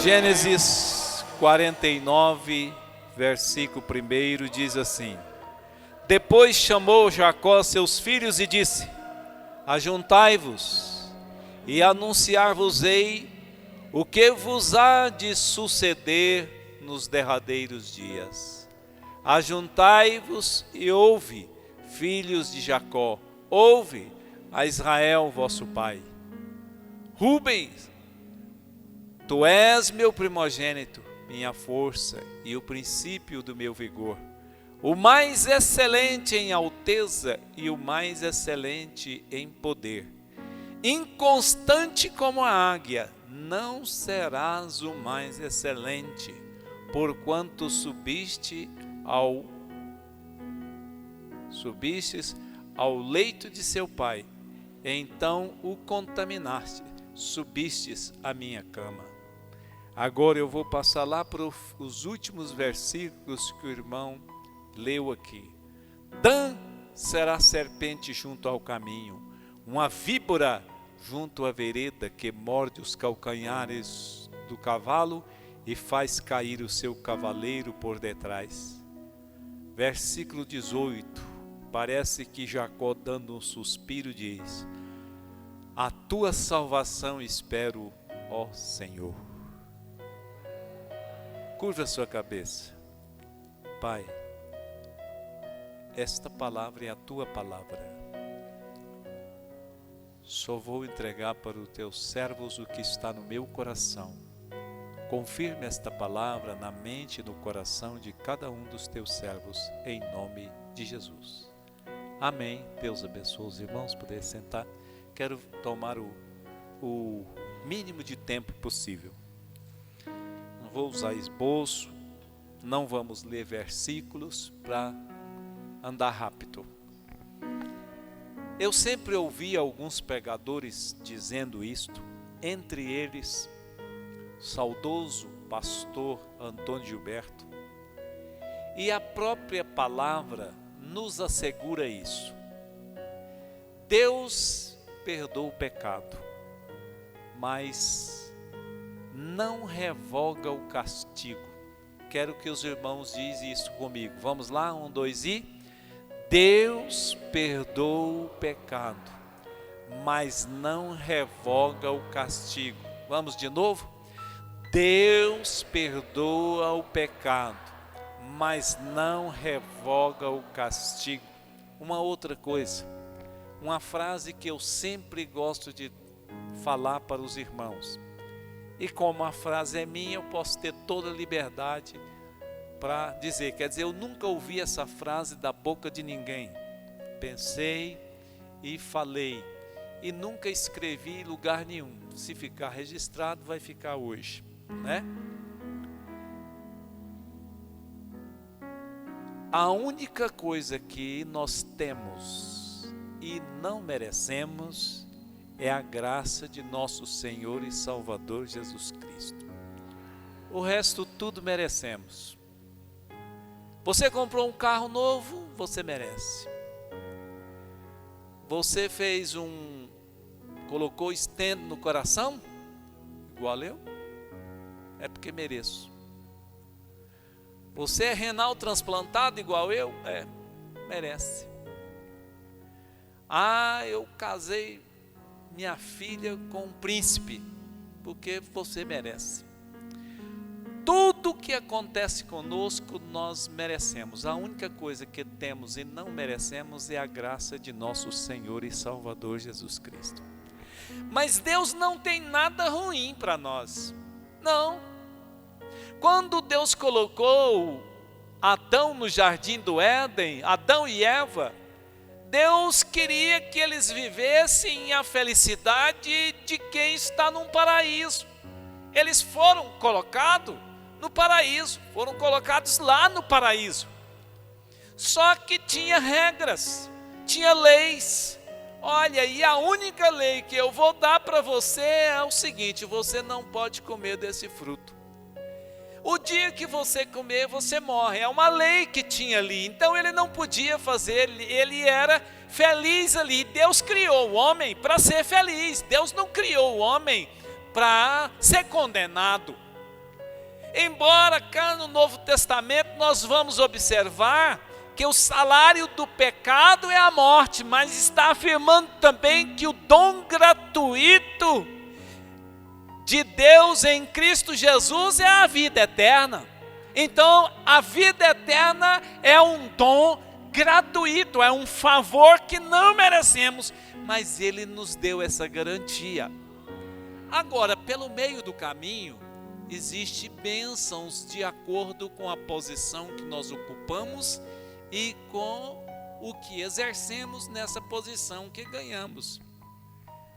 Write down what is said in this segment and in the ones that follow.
Gênesis 49, versículo 1 diz assim: Depois chamou Jacó seus filhos e disse: Ajuntai-vos e anunciar-vos-ei o que vos há de suceder nos derradeiros dias. Ajuntai-vos e ouve, filhos de Jacó, ouve a Israel vosso pai. Rubens, tu és meu primogênito, minha força e o princípio do meu vigor, o mais excelente em alteza e o mais excelente em poder. Inconstante como a águia, não serás o mais excelente, porquanto subistes ao leito de seu pai, então o contaminaste, subistes à minha cama. Agora eu vou passar lá para os últimos versículos que o irmão leu aqui. Dan será serpente junto ao caminho, uma víbora junto à vereda que morde os calcanhares do cavalo e faz cair o seu cavaleiro por detrás. Versículo 18, parece que Jacó, dando um suspiro, diz: A tua salvação espero, ó Senhor. Curva a sua cabeça. Pai, esta palavra é a tua palavra. Só vou entregar para os teus servos o que está no meu coração. Confirme esta palavra na mente e no coração de cada um dos teus servos, em nome de Jesus. Amém. Deus abençoe os irmãos, poder sentar. Quero tomar o mínimo de tempo possível. Não vou usar esboço, não vamos ler versículos para andar rápido. Eu sempre ouvi alguns pregadores dizendo isto, entre eles, saudoso pastor Antônio Gilberto, e a própria palavra nos assegura isso. Deus perdoa o pecado, mas não revoga o castigo. Quero que os irmãos dizem isso comigo. Vamos lá, 1, 2 e... Deus perdoa o pecado, mas não revoga o castigo. Vamos de novo? Deus perdoa o pecado, mas não revoga o castigo. Uma outra coisa, uma frase que eu sempre gosto de falar para os irmãos, e como a frase é minha, eu posso ter toda a liberdade para dizer. Quer dizer, eu nunca ouvi essa frase da boca de ninguém. Pensei e falei, e nunca escrevi em lugar nenhum. Se ficar registrado, vai ficar hoje, né? A única coisa que nós temos e não merecemos é a graça de nosso Senhor e Salvador Jesus Cristo. O resto tudo merecemos. Você comprou um carro novo, você merece. Você colocou estendo no coração, igual eu, é porque mereço. Você é renal transplantado igual eu, merece. Eu casei minha filha com um príncipe, porque você merece. Tudo que acontece conosco, nós merecemos. A única coisa que temos e não merecemos é a graça de nosso Senhor e Salvador Jesus Cristo. Mas Deus não tem nada ruim para nós. Não. Quando Deus colocou Adão no jardim do Éden, Adão e Eva, Deus queria que eles vivessem a felicidade de quem está num paraíso. Eles foram colocados no paraíso, foram colocados lá no paraíso. Só que tinha regras, tinha leis. Olha, e a única lei que eu vou dar para você é o seguinte: você não pode comer desse fruto. O dia que você comer, você morre. É uma lei que tinha ali. Então ele não podia fazer, ele era feliz ali. Deus criou o homem para ser feliz. Deus não criou o homem para ser condenado. Embora cá no Novo Testamento nós vamos observar que o salário do pecado é a morte, mas está afirmando também que o dom gratuito de Deus em Cristo Jesus é a vida eterna. Então, a vida eterna é um dom gratuito, é um favor que não merecemos, mas Ele nos deu essa garantia. Agora, pelo meio do caminho, existem bênçãos de acordo com a posição que nós ocupamos e com o que exercemos nessa posição que ganhamos.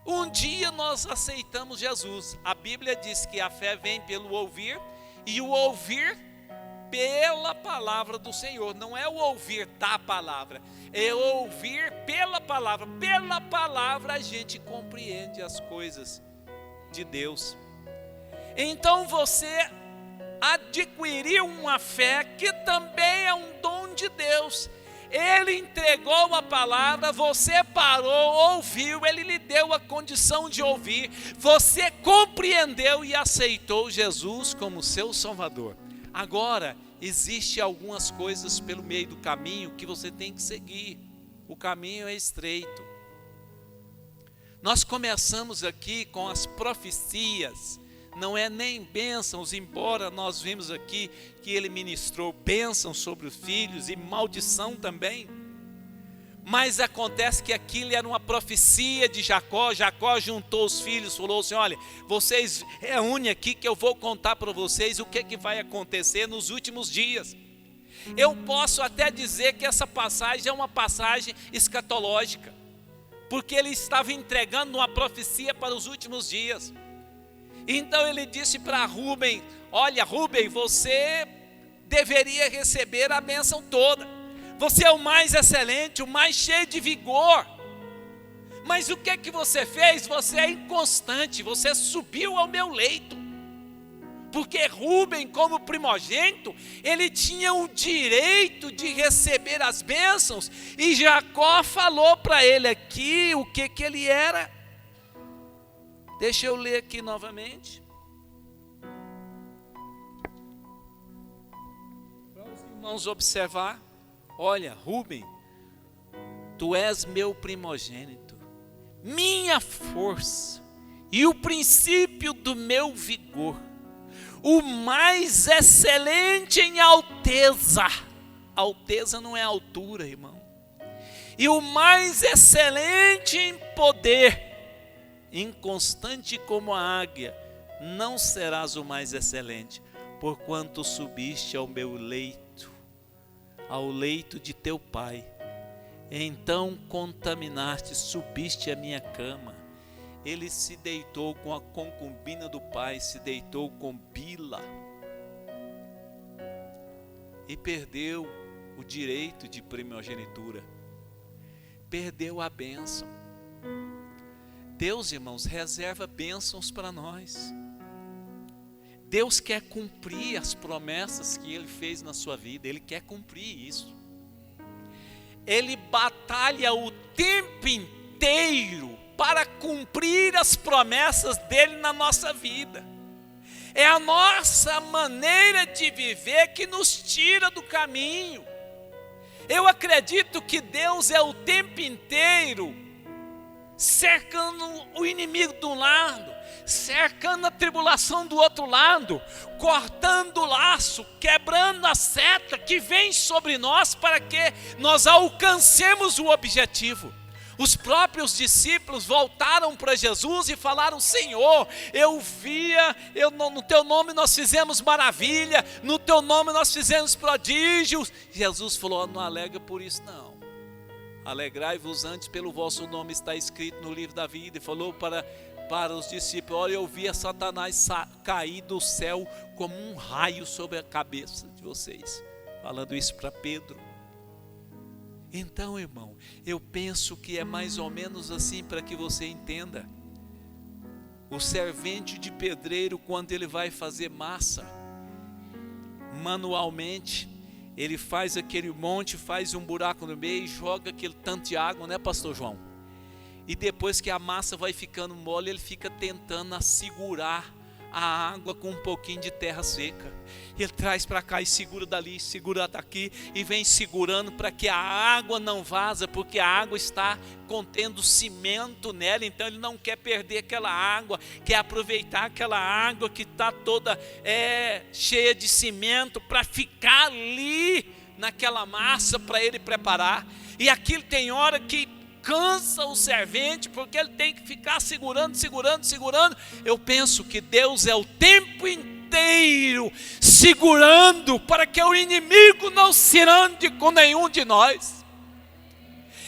Um dia nós aceitamos Jesus. A Bíblia diz que a fé vem pelo ouvir, e o ouvir pela palavra do Senhor. Não é o ouvir da palavra, é o ouvir pela palavra. Pela palavra a gente compreende as coisas de Deus. Então você adquiriu uma fé que também é um dom de Deus. Ele entregou a palavra, você parou, ouviu, Ele lhe deu a condição de ouvir, você compreendeu e aceitou Jesus como seu Salvador. Agora, existem algumas coisas pelo meio do caminho que você tem que seguir. O caminho é estreito. Nós começamos aqui com as profecias. Não é nem bênçãos, embora nós vimos aqui que ele ministrou bênçãos sobre os filhos e maldição também. Mas acontece que aquilo era uma profecia de Jacó. Jacó juntou os filhos, falou assim: olha, vocês reúnem aqui que eu vou contar para vocês o que vai acontecer nos últimos dias. Eu posso até dizer que essa passagem é uma passagem escatológica, porque ele estava entregando uma profecia para os últimos dias. Então ele disse para Rúben: olha, Rúben, você deveria receber a bênção toda. Você é o mais excelente, o mais cheio de vigor. Mas o que você fez? Você é inconstante, você subiu ao meu leito. Porque Rúben, como primogênito, ele tinha o direito de receber as bênçãos. E Jacó falou para ele aqui o que ele era. Deixa eu ler aqui novamente. Para os irmãos observar. Olha, Rúben, tu és meu primogênito, minha força e o princípio do meu vigor, o mais excelente em alteza. Alteza não é altura, irmão. E o mais excelente em poder. Inconstante como a águia, não serás o mais excelente, porquanto subiste ao meu leito, ao leito de teu pai. Então contaminaste, subiste à minha cama. Ele se deitou com a concubina do pai, se deitou com Bila e perdeu o direito de primogenitura, perdeu a bênção. Deus, irmãos, reserva bênçãos para nós. Deus quer cumprir as promessas que Ele fez na sua vida. Ele quer cumprir isso. Ele batalha o tempo inteiro para cumprir as promessas dEle na nossa vida. É a nossa maneira de viver que nos tira do caminho. Eu acredito que Deus é o tempo inteiro cercando o inimigo de um lado, cercando a tribulação do outro lado, cortando o laço, quebrando a seta que vem sobre nós para que nós alcancemos o objetivo. Os próprios discípulos voltaram para Jesus e falaram: Senhor, no teu nome nós fizemos maravilha, no teu nome nós fizemos prodígios. Jesus falou: não alega por isso não. Alegrai-vos antes pelo vosso nome está escrito no livro da vida. E falou para os discípulos: olha, eu via Satanás cair do céu como um raio sobre a cabeça de vocês. Falando isso para Pedro. Então, irmão, eu penso que é mais ou menos assim para que você entenda. O servente de pedreiro, quando ele vai fazer massa, manualmente, ele faz aquele monte, faz um buraco no meio e joga aquele tanto de água, né, pastor João? E depois que a massa vai ficando mole, ele fica tentando assegurar a água com um pouquinho de terra seca. Ele traz para cá e segura dali, segura daqui e vem segurando para que a água não vaza, porque a água está contendo cimento nela, então ele não quer perder aquela água, quer aproveitar aquela água que está toda cheia de cimento para ficar ali naquela massa para ele preparar. E aquilo tem hora que cansa o servente, porque ele tem que ficar segurando. Eu penso que Deus é o tempo inteiro segurando para que o inimigo não se ande com nenhum de nós.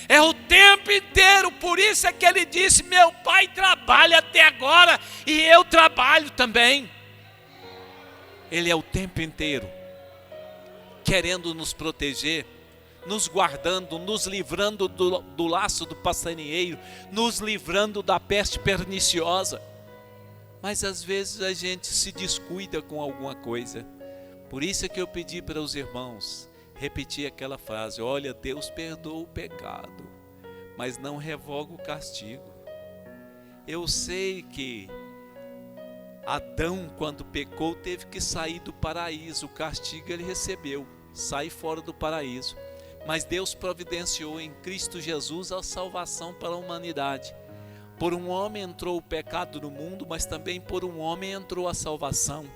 É o tempo inteiro, por isso é que ele disse: meu pai trabalha até agora e eu trabalho também. Ele é o tempo inteiro querendo nos proteger, nos guardando, nos livrando do laço do passarinheiro, nos livrando da peste perniciosa. Mas às vezes a gente se descuida com alguma coisa. Por isso é que eu pedi para os irmãos repetir aquela frase: olha, Deus perdoa o pecado, mas não revoga o castigo. Eu sei que Adão, quando pecou, teve que sair do paraíso. O castigo ele recebeu, sair fora do paraíso. Mas Deus providenciou em Cristo Jesus a salvação para a humanidade. Por um homem entrou o pecado no mundo, mas também por um homem entrou a salvação.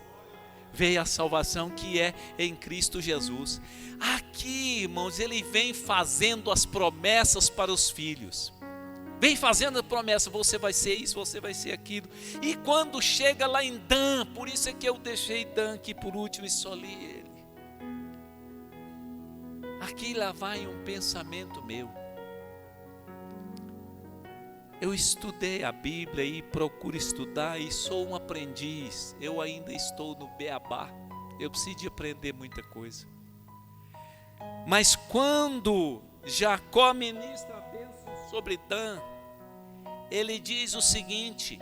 Veio a salvação que é em Cristo Jesus. Aqui, irmãos, ele vem fazendo as promessas para os filhos. Vem fazendo a promessa: você vai ser isso, você vai ser aquilo. E quando chega lá em Dan, por isso é que eu deixei Dan aqui por último e só li ele. Aqui lá vai um pensamento meu. Eu estudei a Bíblia e procuro estudar e sou um aprendiz. Eu ainda estou no beabá. Eu preciso de aprender muita coisa. Mas quando Jacó ministra a bênção sobre Dan, ele diz o seguinte,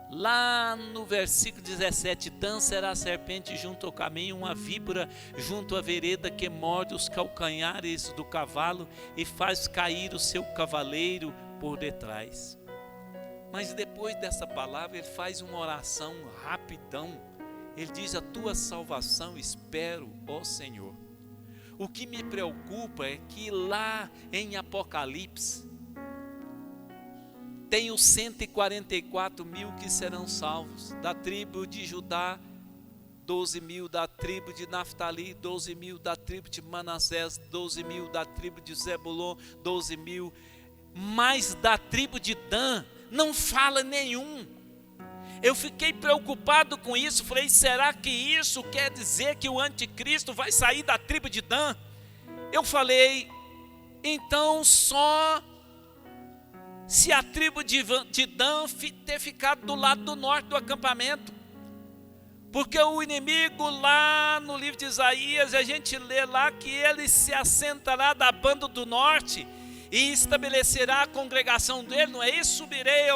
lá no versículo 17: Dan será a serpente junto ao caminho, uma víbora junto à vereda, que morde os calcanhares do cavalo e faz cair o seu cavaleiro por detrás. Mas depois dessa palavra ele faz uma oração rapidão. Ele diz: a tua salvação espero, ó Senhor. O que me preocupa é que lá em Apocalipse tem os 144 mil que serão salvos. Da tribo de Judá, 12 mil. Da tribo de Naftali, 12 mil. Da tribo de Manassés, 12 mil. Da tribo de Zebulon, 12 mil. Mas da tribo de Dan não fala nenhum. Eu fiquei preocupado com isso. Falei: será que isso quer dizer que o anticristo vai sair da tribo de Dan? Eu falei: então só se a tribo de Dan ter ficado do lado do norte do acampamento. Porque o inimigo lá no livro de Isaías, a gente lê lá que ele se assentará da banda do norte e estabelecerá a congregação dele, não é isso? Subirei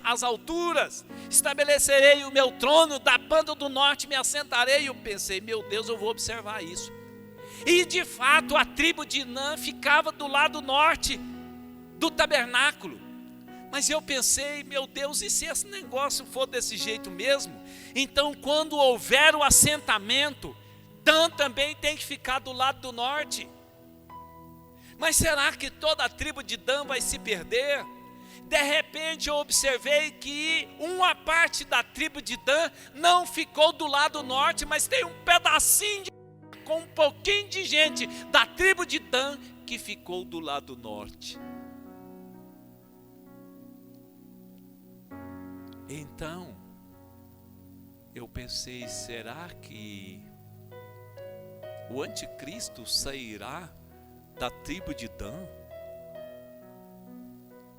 às alturas, estabelecerei o meu trono, da banda do norte me assentarei. Eu pensei: meu Deus, eu vou observar isso. E de fato a tribo de Dan ficava do lado norte do tabernáculo. Mas eu pensei: meu Deus, e se esse negócio for desse jeito mesmo? Então quando houver o assentamento, Dan também tem que ficar do lado do norte. Mas será que toda a tribo de Dan vai se perder? De repente eu observei que uma parte da tribo de Dan não ficou do lado norte, mas tem um pedacinho com um pouquinho de gente da tribo de Dan que ficou do lado norte. Então eu pensei: será que o anticristo sairá da tribo de Dan?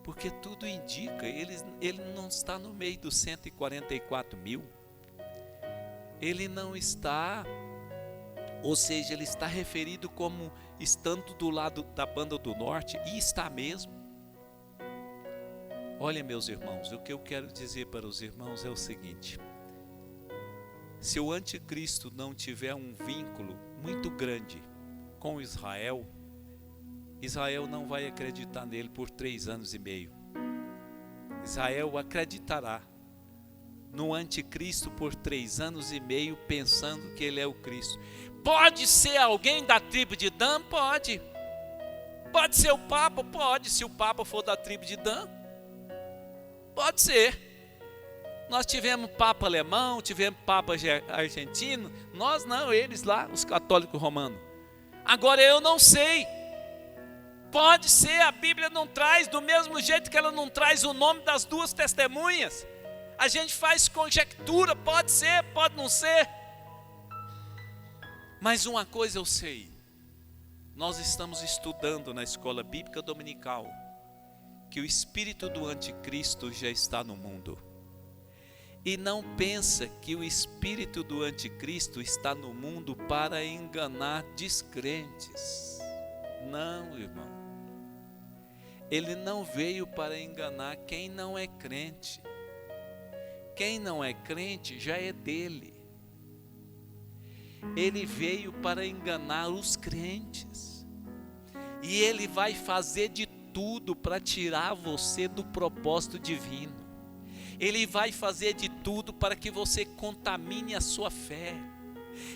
Porque tudo indica, ele não está no meio dos 144 mil. Ele não está, ou seja, ele está referido como estando do lado da banda do norte, e está mesmo. Olha, meus irmãos, o que eu quero dizer para os irmãos é o seguinte: se o anticristo não tiver um vínculo muito grande com Israel, Israel não vai acreditar nele por 3 anos e meio. Israel acreditará no anticristo por 3 anos e meio, pensando que ele é o Cristo. Pode ser alguém da tribo de Dan? Pode. Pode ser o Papa? Pode, se o Papa for da tribo de Dan. Pode ser. Nós tivemos Papa alemão, tivemos Papa argentino. Nós não, eles lá, os católicos romanos. Agora eu não sei. Pode ser, a Bíblia não traz, do mesmo jeito que ela não traz o nome das 2 testemunhas. A gente faz conjectura, pode ser, pode não ser. Mas uma coisa eu sei, nós estamos estudando na escola bíblica dominical, que o espírito do anticristo já está no mundo. E não pensa que o espírito do anticristo está no mundo para enganar descrentes. Não, irmão. Ele não veio para enganar quem não é crente. Quem não é crente já é dele. Ele veio para enganar os crentes. E ele vai fazer de tudo para tirar você do propósito divino. Ele vai fazer de tudo para que você contamine a sua fé.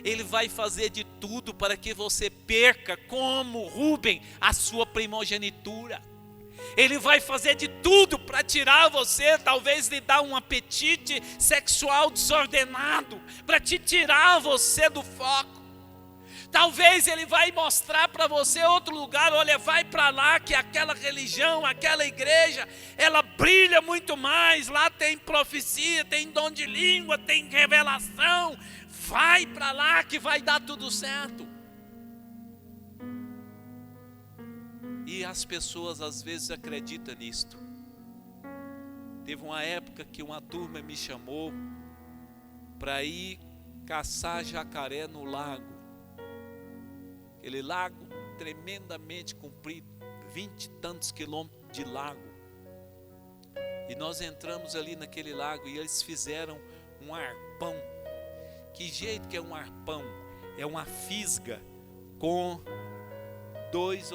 Ele vai fazer de tudo para que você perca, como Rubem, a sua primogenitura. Ele vai fazer de tudo para tirar você, talvez lhe dar um apetite sexual desordenado, para te tirar você do foco. Talvez ele vai mostrar para você outro lugar, olha, vai para lá que aquela religião, aquela igreja, ela brilha muito mais, lá tem profecia, tem dom de língua, tem revelação, vai para lá que vai dar tudo certo. E as pessoas às vezes acreditam nisto. Teve uma época que uma turma me chamou para ir caçar jacaré no lago. Aquele lago tremendamente comprido, 20 e tantos quilômetros de lago. E nós entramos ali naquele lago e eles fizeram um arpão. Que jeito que é um arpão? É uma fisga com 2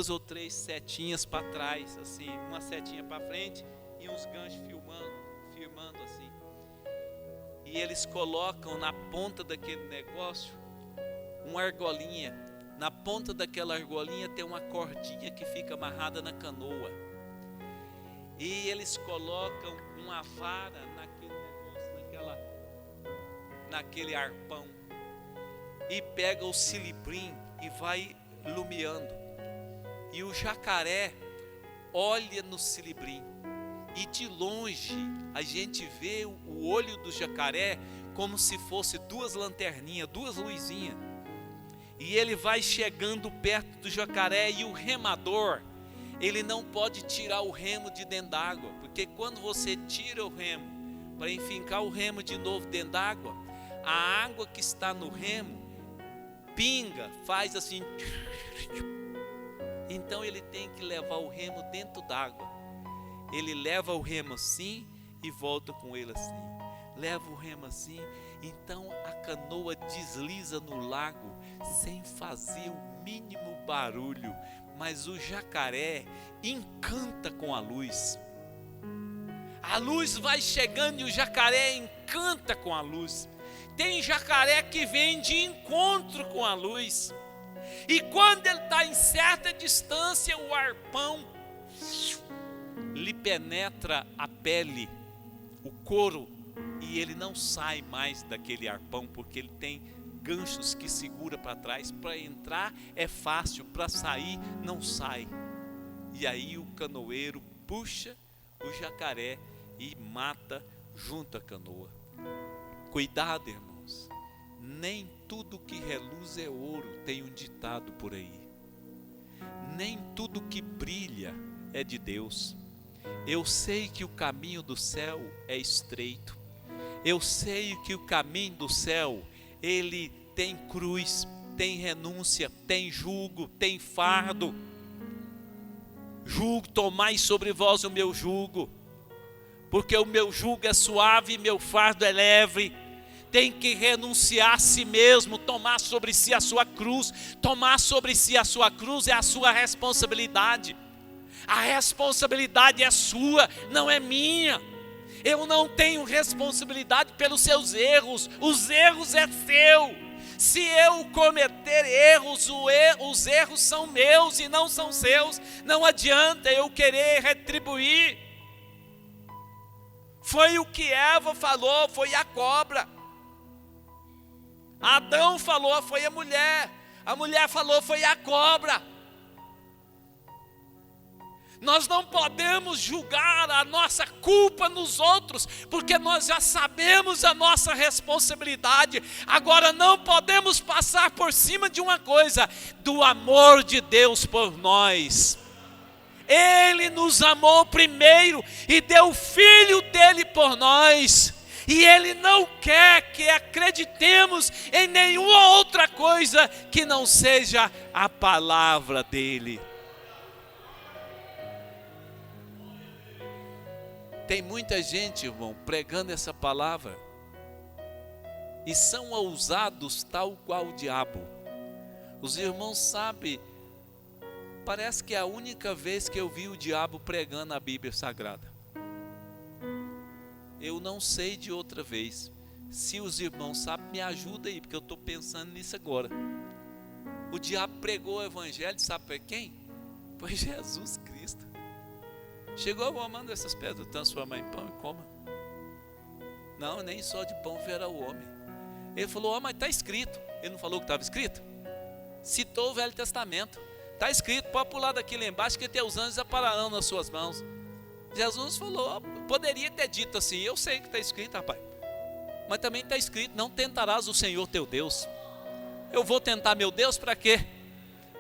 ou 3 setinhas para trás, assim, uma setinha para frente e uns ganchos firmando assim. E eles colocam na ponta daquele negócio uma argolinha. Na ponta daquela argolinha tem uma cordinha que fica amarrada na canoa. E eles colocam uma vara naquele negócio, naquele arpão. E pega o silibrim e vai lumiando. E o jacaré olha no silibrim. E de longe a gente vê o olho do jacaré como se fosse 2 lanterninhas, 2 luzinhas. E ele vai chegando perto do jacaré e o remador, ele não pode tirar o remo de dentro d'água, porque quando você tira o remo para enfincar o remo de novo dentro d'água, a água que está no remo pinga, faz assim. Então ele tem que levar o remo dentro d'água. Ele leva o remo assim e volta com ele assim. Leva o remo assim, então a canoa desliza no lago sem fazer o mínimo barulho, mas o jacaré encanta com a luz. A luz vai chegando e o jacaré encanta com a luz. Tem jacaré que vem de encontro com a luz. E quando ele está em certa distância, o arpão lhe penetra a pele, o couro, e ele não sai mais daquele arpão, porque ele tem ganchos que segura para trás. Para entrar é fácil, para sair não sai. E aí o canoeiro puxa o jacaré e mata junto à canoa. Cuidado, irmãos, nem tudo que reluz é ouro, tem um ditado por aí. Nem tudo que brilha é de Deus. Eu sei que o caminho do céu é estreito. Eu sei que o caminho do céu, ele tem cruz, tem renúncia, tem jugo, tem fardo. Jugo, tomai sobre vós o meu jugo, porque o meu jugo é suave e meu fardo é leve. Tem que renunciar a si mesmo, tomar sobre si a sua cruz. Tomar sobre si a sua cruz é a sua responsabilidade. A responsabilidade é sua, não é minha. Eu não tenho responsabilidade pelos seus erros. Os erros é seu. Se eu cometer erros, os erros são meus e não são seus. Não adianta eu querer retribuir. Foi o que Eva falou, foi a cobra. Adão falou, foi a mulher. A mulher falou, foi a cobra. Nós não podemos julgar a nossa culpa nos outros, porque nós já sabemos a nossa responsabilidade. Agora não podemos passar por cima de uma coisa, do amor de Deus por nós. Ele nos amou primeiro e deu o Filho dele por nós. E Ele não quer que acreditemos em nenhuma outra coisa que não seja a palavra dele. Tem muita gente, irmão, pregando essa palavra e são ousados tal qual o diabo. Os irmãos sabem, parece que é a única vez que eu vi o diabo pregando a Bíblia Sagrada. Eu não sei de outra vez. Se os irmãos sabem, me ajuda aí, porque eu estou pensando nisso agora. O diabo pregou o evangelho, sabe para quem? Para Jesus Cristo. Chegou, manda essas pedras, transformar em pão e coma. Não, nem só de pão verá o homem. Ele falou, mas está escrito. Ele não falou que estava escrito? Citou o Velho Testamento. Está escrito, pode pular daqui lá embaixo, que teus anjos apararão nas suas mãos. Jesus falou, poderia ter dito assim, eu sei que está escrito, rapaz. Mas também está escrito, não tentarás o Senhor teu Deus. Eu vou tentar meu Deus para quê?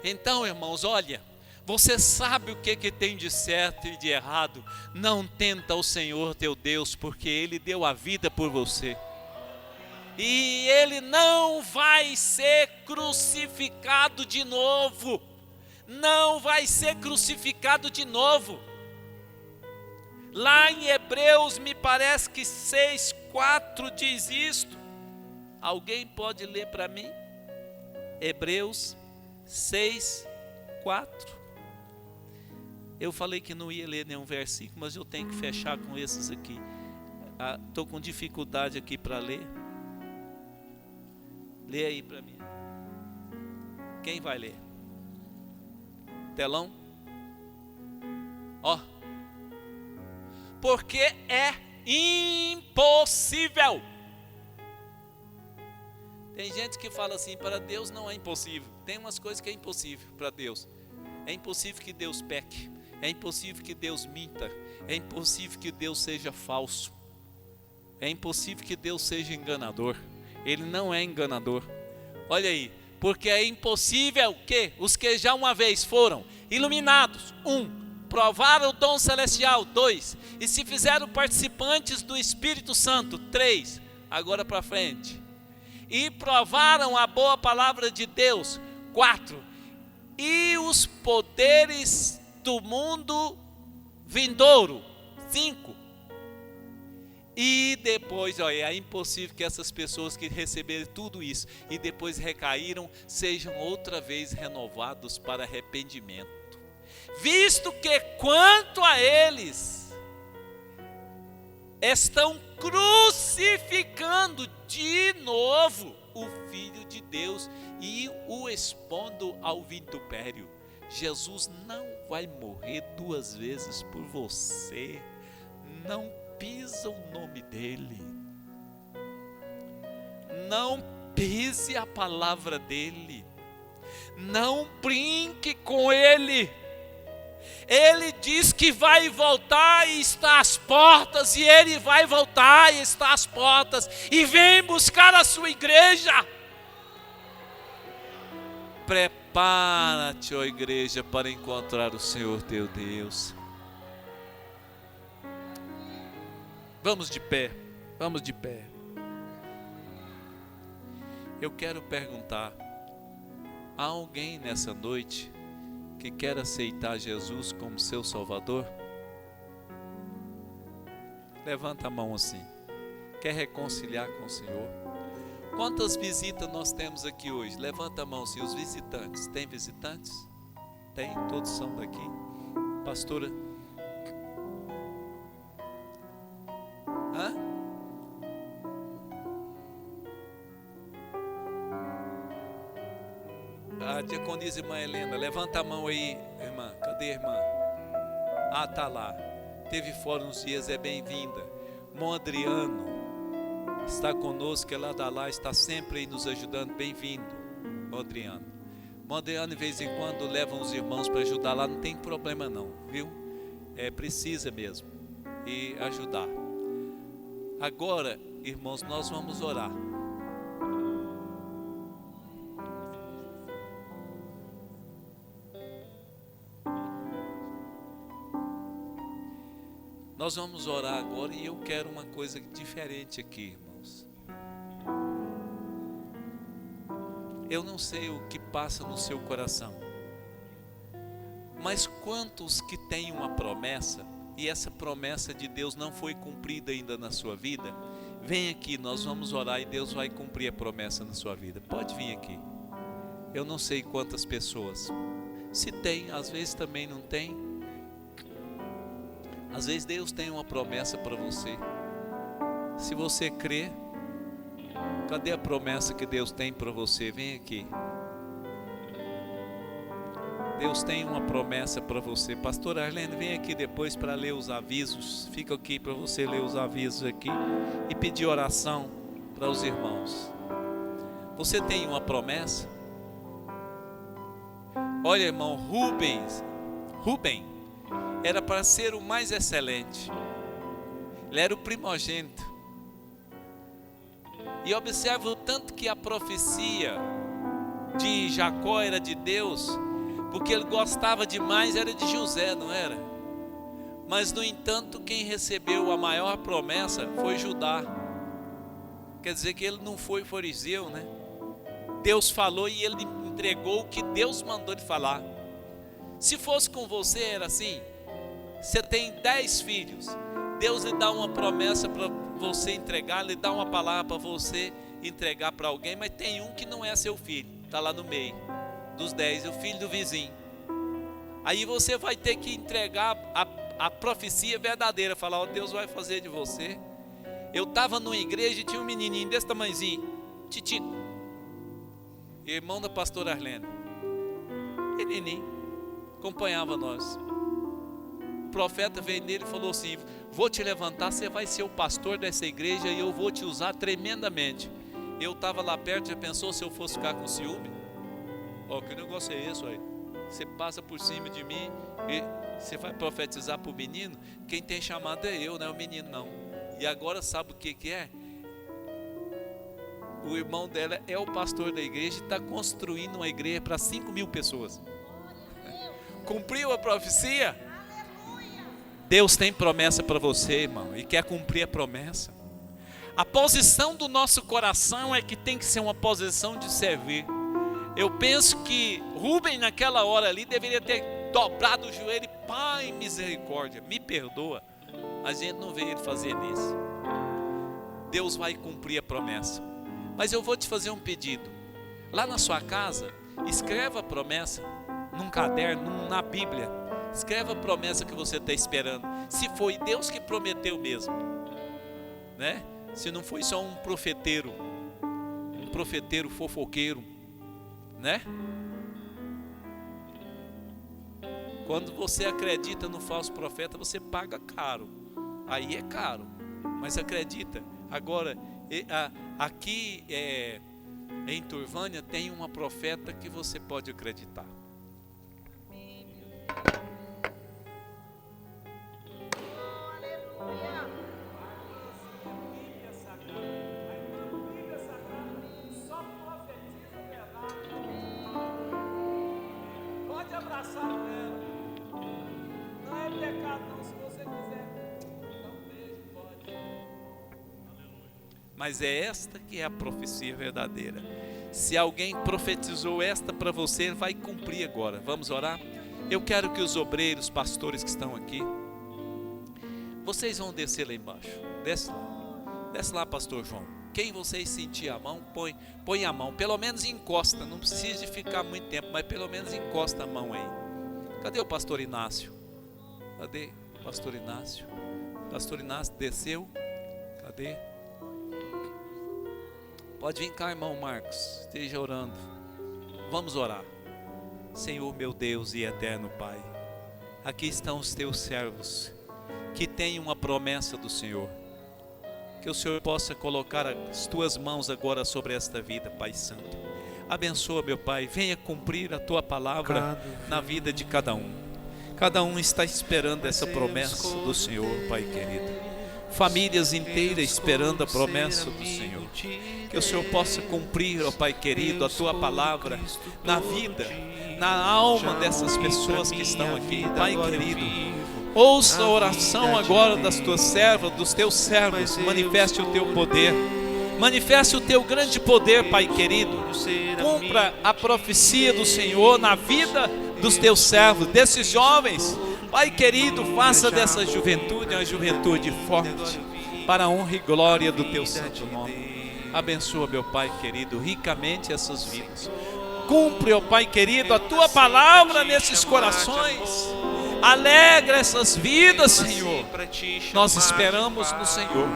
Então, irmãos, olha, você sabe o que tem de certo e de errado. Não tenta o Senhor teu Deus, porque Ele deu a vida por você. E Ele não vai ser crucificado de novo. Não vai ser crucificado de novo. Lá em Hebreus, me parece que 6:4 diz isto. Alguém pode ler para mim? Hebreus 6:4. Eu falei que não ia ler nenhum versículo, mas eu tenho que fechar com esses aqui. Estou com dificuldade aqui para ler. Lê aí para mim. Quem vai ler? Telão? Ó. Porque é impossível. Tem gente que fala assim, para Deus não é impossível. Tem umas coisas que é impossível para Deus. É impossível que Deus peque. É impossível que Deus minta. É impossível que Deus seja falso. É impossível que Deus seja enganador. Ele não é enganador. Olha aí, porque é impossível que os que já uma vez foram iluminados, 1, provaram o dom celestial, 2, e se fizeram participantes do Espírito Santo, 3, agora para frente, e provaram a boa palavra de Deus, 4, e os poderes do mundo vindouro, 5. E depois, olha, é impossível que essas pessoas que receberam tudo isso e depois recaíram, sejam outra vez renovados para arrependimento. Visto que quanto a eles, estão crucificando de novo o Filho de Deus e o expondo ao vitupério. Jesus não vai morrer 2 vezes por você. Não pisa o nome dele. Não pise a palavra dele. Não brinque com ele. Ele diz que vai voltar e está às portas, e ele vai voltar e está às portas, e vem buscar a sua igreja. Prepara-te, ó igreja, para encontrar o Senhor teu Deus. Vamos de pé, vamos de pé. Eu quero perguntar, há alguém nessa noite que quer aceitar Jesus como seu Salvador? Levanta a mão assim. Quer reconciliar com o Senhor? Quantas visitas nós temos aqui hoje? Levanta a mão, se os visitantes. Tem visitantes? Tem, todos são daqui. Pastora, A diaconisa irmã Helena, levanta a mão aí, irmã. Cadê a irmã? Ah, tá lá. Teve fora uns dias, é bem-vinda. Irmão Adriano está conosco, é lá da lá, está sempre aí nos ajudando. Bem-vindo, irmão Adriano. Irmão Adriano, de vez em quando, leva os irmãos para ajudar lá, não tem problema não, viu? Precisa mesmo e ajudar. Agora, irmãos, nós vamos orar. Nós vamos orar agora e eu quero uma coisa diferente aqui, irmãos. Eu não sei o que passa no seu coração, mas quantos que têm uma promessa e essa promessa de Deus não foi cumprida ainda na sua vida? Vem aqui, nós vamos orar e Deus vai cumprir a promessa na sua vida. Pode vir aqui. Eu não sei quantas pessoas. Se tem, às vezes também não tem. Às vezes Deus tem uma promessa para você. Se você crê, cadê a promessa que Deus tem para você? Vem aqui. Deus tem uma promessa para você. Pastor Arlene, vem aqui depois para ler os avisos. Fica aqui para você ler os avisos aqui e pedir oração para os irmãos. Você tem uma promessa? Olha, irmão, Rubem era para ser o mais excelente. Ele era o primogênito. E observa o tanto que a profecia de Jacó era de Deus, porque ele gostava demais, era de José, não era? Mas no entanto, quem recebeu a maior promessa foi Judá. Quer dizer que ele não foi fariseu, né? Deus falou e ele entregou o que Deus mandou ele falar. Se fosse com você, era assim. Você tem 10 filhos, Deus lhe dá uma promessa para você entregar, lhe dá uma palavra para você entregar para alguém, mas tem um que não é seu filho, está lá no meio dos 10, o filho do vizinho. Aí você vai ter que entregar a profecia verdadeira, falar: ó, Deus vai fazer de você. Eu estava numa igreja e tinha um menininho desse tamanhozinho, Titito, irmão da pastora Arlene, menininho, acompanhava nós. O profeta veio nele e falou assim: vou te levantar, você vai ser o pastor dessa igreja e eu vou te usar tremendamente. Eu estava lá perto, já pensou se eu fosse ficar com ciúme? Ó, que negócio é esse aí? Você passa por cima de mim e você vai profetizar para o menino? Quem tem chamado é eu, não é o menino não. E agora sabe o que é? O irmão dela é o pastor da igreja e está construindo uma igreja para 5.000 pessoas. Cumpriu a profecia? Deus tem promessa para você, irmão, e quer cumprir a promessa. A posição do nosso coração é que tem que ser uma posição de servir. Eu penso que Rubem naquela hora ali deveria ter dobrado o joelho e: Pai, misericórdia, me perdoa. A gente não vê ele fazer isso. Deus vai cumprir a promessa. Mas eu vou te fazer um pedido. Lá na sua casa, escreva a promessa num caderno, na Bíblia. Escreva a promessa que você está esperando. Se foi Deus que prometeu mesmo, né? Se não foi só um profeteiro fofoqueiro, né? Quando você acredita no falso profeta, você paga caro. Aí é caro, mas acredita. Agora, aqui em Turvânia tem uma profeta que você pode acreditar. Mas é esta que é a profecia verdadeira. Se alguém profetizou esta para você, ele vai cumprir agora. Vamos orar? Eu quero que os obreiros, pastores que estão aqui, vocês vão descer lá embaixo. Desce lá, pastor João. Quem vocês sentir a mão, põe a mão. Pelo menos encosta, não precisa de ficar muito tempo, mas pelo menos encosta a mão aí. Cadê o pastor Inácio? Cadê o pastor Inácio? Pastor Inácio desceu. Cadê? Pode vir cá, irmão Marcos, esteja orando. Vamos orar. Senhor meu Deus e eterno Pai, aqui estão os teus servos que têm uma promessa do Senhor. Que o Senhor possa colocar as tuas mãos agora sobre esta vida, Pai Santo. Abençoa, meu Pai, venha cumprir a tua palavra na vida de cada um. Cada um está esperando essa promessa do Senhor, Pai querido. Famílias inteiras esperando a promessa do Senhor. Que o Senhor possa cumprir, ó Pai querido, a tua palavra na vida, na alma dessas pessoas que estão aqui, Pai querido. Ouça a oração agora das tuas servas, dos teus servos. Manifeste o teu poder, manifeste o teu grande poder, Pai querido. Cumpra a profecia do Senhor na vida dos teus servos, desses jovens. Pai querido, faça dessa juventude uma juventude forte, para a honra e glória do teu santo nome. Abençoa, meu Pai querido, ricamente essas vidas. Cumpre, ó Pai querido, a tua palavra nesses corações. Alegra essas vidas, Senhor. Nós esperamos no Senhor.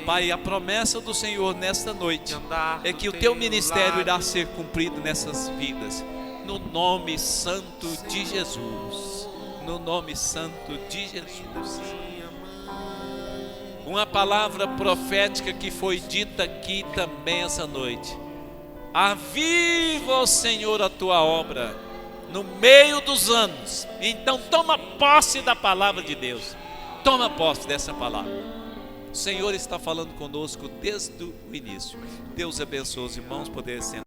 Pai, a promessa do Senhor nesta noite é que o teu ministério irá ser cumprido nessas vidas. No nome santo de Jesus. No nome santo de Jesus. Uma palavra profética que foi dita aqui também essa noite. Aviva, ó Senhor, a tua obra no meio dos anos. Então toma posse da palavra de Deus. Toma posse dessa palavra. O Senhor está falando conosco desde o início. Deus abençoe os irmãos, poder sentar.